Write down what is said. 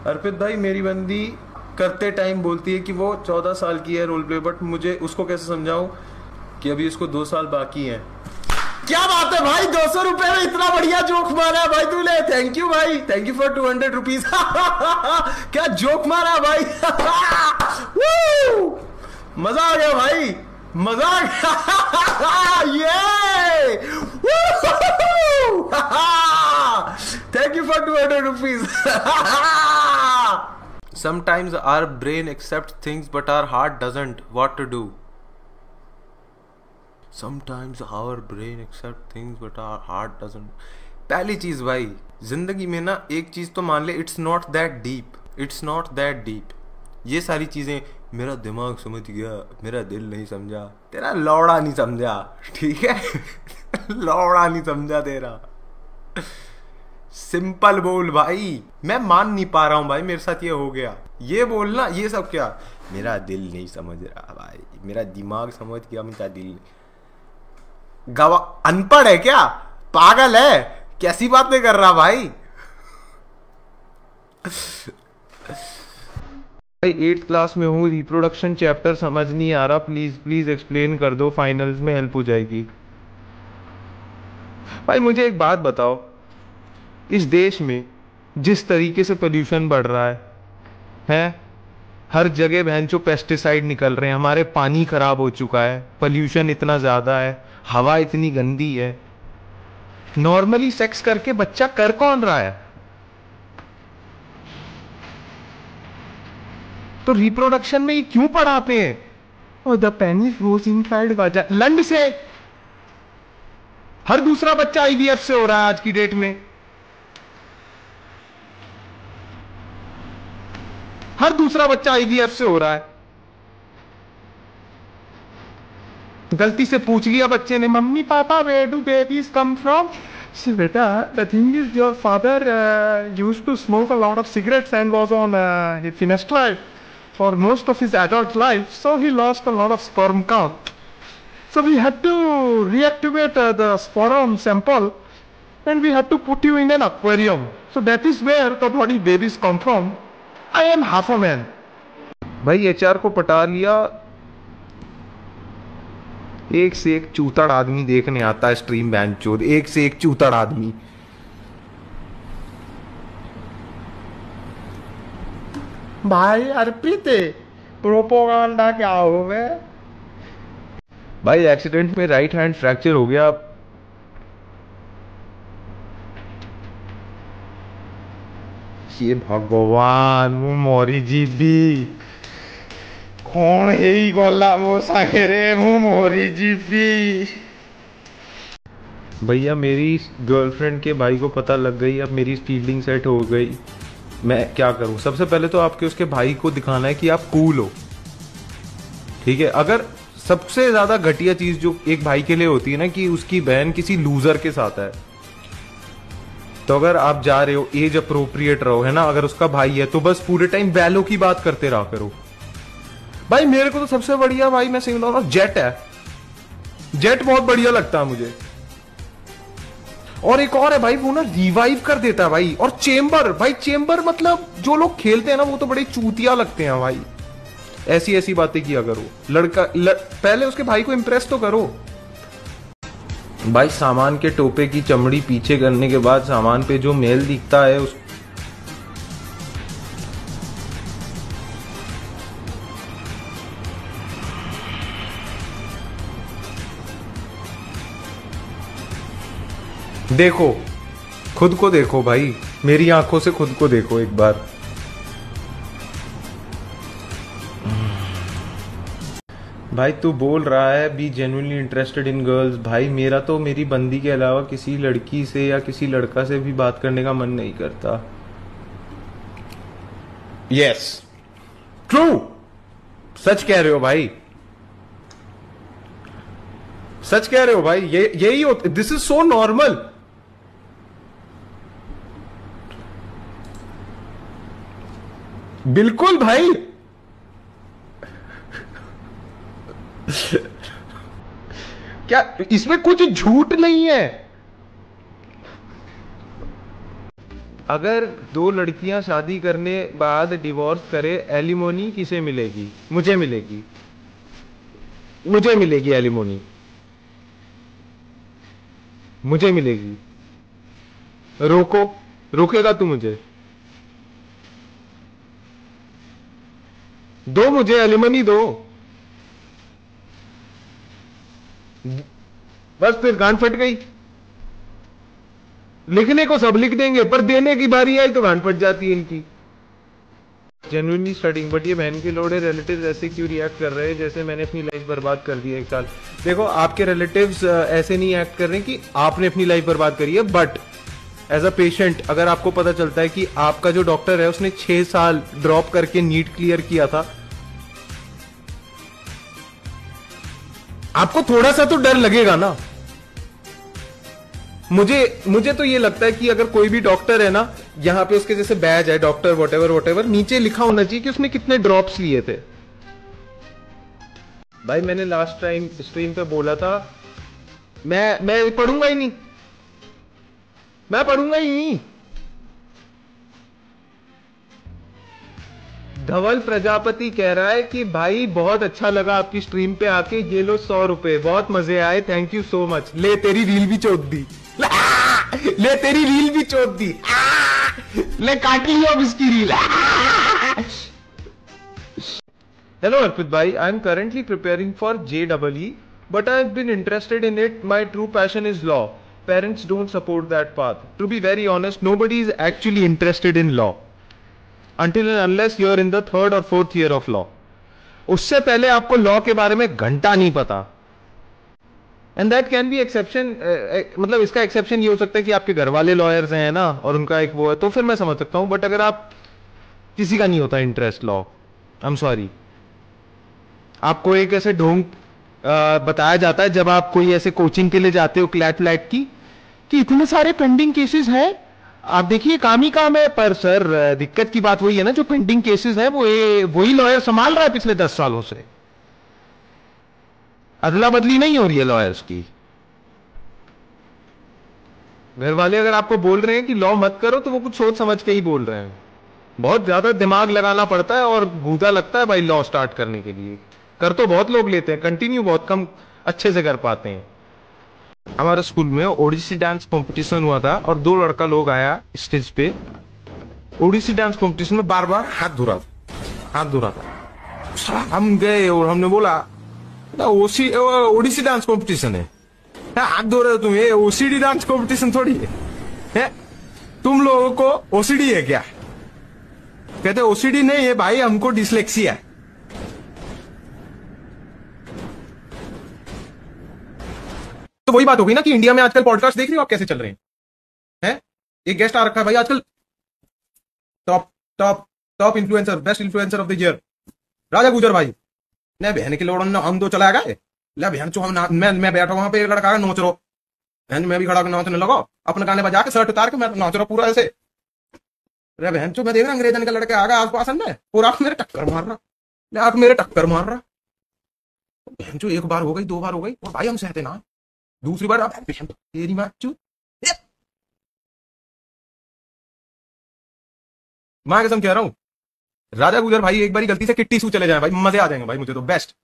अर्पित भाई, मेरी बंदी करते टाइम बोलती है कि वो 14 साल की है रोल प्ले, बट मुझे उसको कैसे समझाऊं कि अभी उसको 2 साल बाकी हैं। क्या बात है भाई, 200 रुपए में इतना बढ़िया जोक मारा है भाई तूने। थैंक यू भाई, थैंक यू फॉर 200 रुपीज। क्या जोक मारा भाई। मजा आ गया भाई, मजा आ गया। Thank you for 200 rupees. Sometimes our brain accepts things but our heart doesn't. What to do? Sometimes our brain accepts things but our heart doesn't. पहली चीज भाई, जिंदगी में ना एक चीज तो मान ले, it's not that deep, it's not that deep. ये सारी चीजें मेरा दिमाग समझ गया, मेरा दिल नहीं समझा, तेरा लौड़ा नहीं समझा, ठीक है। लौड़ा नहीं समझा तेरा। सिंपल बोल भाई, मैं मान नहीं पा रहा हूं भाई, मेरे साथ ये हो गया। ये बोलना, ये सब क्या, मेरा दिल नहीं समझ रहा भाई, मेरा दिमाग समझ गया, मेरा दिल गवा। अनपढ़ है क्या, पागल है, कैसी बातें कर रहा भाई। भाई 8th क्लास में हूँ, रिप्रोडक्शन चैप्टर समझ नहीं आ रहा, प्लीज प्लीज एक्सप्लेन कर दो, फाइनल्स में हेल्प हो जाएगी। भाई मुझे एक बात बताओ, इस देश में जिस तरीके से पोल्यूशन बढ़ रहा है, हर जगह बहनचो पेस्टिसाइड निकल रहे हैं, हमारे पानी खराब हो चुका है, पोल्यूशन इतना ज्यादा है, हवा इतनी गंदी है, नॉर्मली सेक्स करके बच्चा कर कौन रहा है? तो रिप्रोडक्शन में ये क्यों पढ़ाते हैं? और द पेनिस गोस इनसाइड वाजा, लंड से हर दूसरा बच्चा आईवीएफ से हो रहा है आज की डेट में। हर दूसरा बच्चा आईवीएफ से हो रहा है। गलती से पूछ लिया बच्चे ने, mummy papa where do babies come from? बेटा, the thing is your father used to smoke a lot of cigarettes and was on his finasteride for most of his adult life, so he lost a lot of sperm count. So we had to reactivate the sperm sample and we had to put you in an aquarium. So that is where the body babies come from. I am half a man. भाई HR को पटा लिया, एक से एक चूतड़ आदमी देखने आता है स्ट्रीम बैन चोद, एक से एक चूतड़ आदमी। भाई अर्पित, प्रोपोगंडा क्या हो गए भाई? एक्सीडेंट में राइट हैंड फ्रैक्चर हो गया। ये भगवान, वो मोरी जीबी कौन है ही गोला वो सागरे, वो मोरी जीबी। भैया मेरी गर्लफ्रेंड के भाई को पता लग गई, अब मेरी फीलिंग सेट हो गई, मैं क्या करूं? सबसे पहले तो आपके उसके भाई को दिखाना है कि आप कूल हो, ठीक है। अगर सबसे ज्यादा घटिया चीज जो एक भाई के लिए होती है ना, कि उसकी बहन किसी लूजर के साथ है, तो अगर आप जा रहे हो, एज अप्रोप्रिएट रहो, है ना। अगर उसका भाई है तो बस पूरे टाइम बैलो की बात करते रहा करो। भाई मेरे को तो सबसे बढ़िया, भाई मैं सही बताऊं, जेट है। जेट बहुत बढ़िया लगता है मुझे। और एक और है भाई, वो ना रिवाइव कर देता है भाई। और चेंबर, भाई चेंबर मतलब जो लोग खेलते हैं ना, वो तो बड़े चूतिया लगते हैं भाई। ऐसी ऐसी बातें किया करो, पहले उसके भाई को इंप्रेस तो करो भाई। सामान के टोपे की चमड़ी पीछे करने के बाद सामान पे जो मेल दिखता है उस देखो, खुद को देखो भाई, मेरी आंखों से खुद को देखो एक बार। भाई तू बोल रहा है be genuinely interested in girls. भाई मेरा तो मेरी बंदी के अलावा किसी लड़की से या किसी लड़का से भी बात करने का मन नहीं करता। यस, ट्रू, सच कह रहे हो भाई, सच कह रहे हो भाई। यही होता, दिस इज सो नॉर्मल। बिल्कुल भाई। क्या इसमें कुछ झूठ नहीं है? अगर दो लड़कियां शादी करने बाद डिवोर्स करे, एलिमोनी किसे मिलेगी? मुझे मिलेगी, मुझे मिलेगी एलिमोनी, मुझे मिलेगी। रोको, रोकेगा तू मुझे? दो मुझे एलिमनी दो। बस फिर गांड फट गई। लिखने को सब लिख देंगे, पर देने की बारी आई तो गांड फट जाती है इनकी। जेन्युइनली स्टडिंग, बट ये बहन के लोड़े रिलेटिव्स ऐसे क्यों रिएक्ट कर रहे हैं जैसे मैंने अपनी लाइफ बर्बाद कर दी है 1 साल? देखो, आपके रिलेटिव्स ऐसे नहीं एक्ट कर रहे कि आपने अपनी लाइफ बर्बाद करी है, बट एज अ पेशेंट अगर आपको पता चलता है कि आपका जो डॉक्टर है उसने 6 साल ड्रॉप करके नीट क्लियर किया था, आपको थोड़ा सा तो डर लगेगा ना। मुझे मुझे तो ये लगता है कि अगर कोई भी डॉक्टर है ना, यहां पे उसके जैसे बैज है डॉक्टर वॉटेवर वॉटेवर, नीचे लिखा होना चाहिए कि उसने कितने ड्रॉप्स लिए थे। भाई मैंने लास्ट टाइम स्ट्रीम पे बोला था, मैं पढ़ूंगा ही नहीं, मैं पढ़ूंगा ही नहीं। धवल प्रजापति कह रहा है कि भाई बहुत अच्छा लगा आपकी स्ट्रीम पे आके, ये लो 100 रुपए, बहुत मजे आए, थैंक यू सो मच। ले तेरी रील भी चोद दी, ले तेरी रील भी चोद दी, ले काट ली अब इसकी रील। हेलो अर्पित भाई, I am currently preparing for JEE, but I've been interested in it. My true passion is law. Parents don't support that path. To be very honest, nobody is actually interested in law until and unless you're in the 3rd or 4th year of law. उससे पहले आपको law के बारे में घंटा नहीं पता। And that can be exception, मतलब इसका एक्सेप्शन ये हो सकता है कि आपके घर वाले लॉयर्स हैं ना और उनका एक वो है, तो फिर मैं समझ सकता हूं। बट अगर आप किसी का नहीं होता interest law, I am sorry, आपको एक ऐसे ढोंग बताया जाता है जब आप कोई ऐसे कोचिंग के लिए जाते हो क्लैट फ्लैट की, कि इतने सारे पेंडिंग केसेस हैं, आप देखिए काम ही काम है। पर सर दिक्कत की बात वही है ना, जो पेंडिंग केसेस है वो वही लॉयर संभाल रहा है पिछले 10 सालों से। अदला बदली नहीं हो रही है लॉयर्स की। घर वाले अगर आपको बोल रहे हैं कि लॉ मत करो, तो वो कुछ सोच समझ के ही बोल रहे हैं। बहुत ज्यादा दिमाग लगाना पड़ता है और गूदा लगता है भाई लॉ स्टार्ट करने के लिए। कर तो बहुत लोग लेते हैं, कंटिन्यू बहुत कम अच्छे से कर पाते हैं। हमारे स्कूल में ओडिसी डांस कंपटीशन हुआ था और 2 लड़का लोग आया स्टेज पे। ओडिसी डांस कंपटीशन में बार बार हाथ धो रहा था, हाथ धो रहा था। हम गए और हमने बोला ओडिसी डांस कंपटीशन है, हाथ धो रहे हो तुम, ये ओसीडी डांस कंपटीशन थोड़ी है, तुम लोगों को ओसीडी है क्या? कहते ओसीडी नहीं है भाई, हमको डिसलेक्सिया है। तो वही बात हो गई ना कि इंडिया में आजकल पॉडकास्ट देख रही हो आप कैसे चल रहे हैं? एक गेस्ट आ रखा है भाई आजकल, top top top influencer, best influencer of the year, Raja Gujar भाई ने। बहन के लोड़न हम तो चला गए, ले बहन चो हम मैं बैठा वहां पे, एक लड़का है नोच रो, बहन मैं भी खड़ा नाचने लगा, अपने गाने बजा के शर्ट उतार के मैं नाच रहा पूरा ऐसे। अरे बहन चो मैं देख रहा अंग्रेजन के लड़के आ गए आसपास में, पूरा मेरे टक्कर मार रहा, ले आके मेरे टक्कर मार रहा। बहन चो 1 बार हो गई, 2 बार हो गई, और भाई हम सहते ना, दूसरी बार तेरी माँ चू, मैं कसम कह रहा हूं, राजा गुजर भाई एक बार गलती से किट्टी सू चले जाए भाई, मजे आ जाएंगे भाई मुझे तो बेस्ट।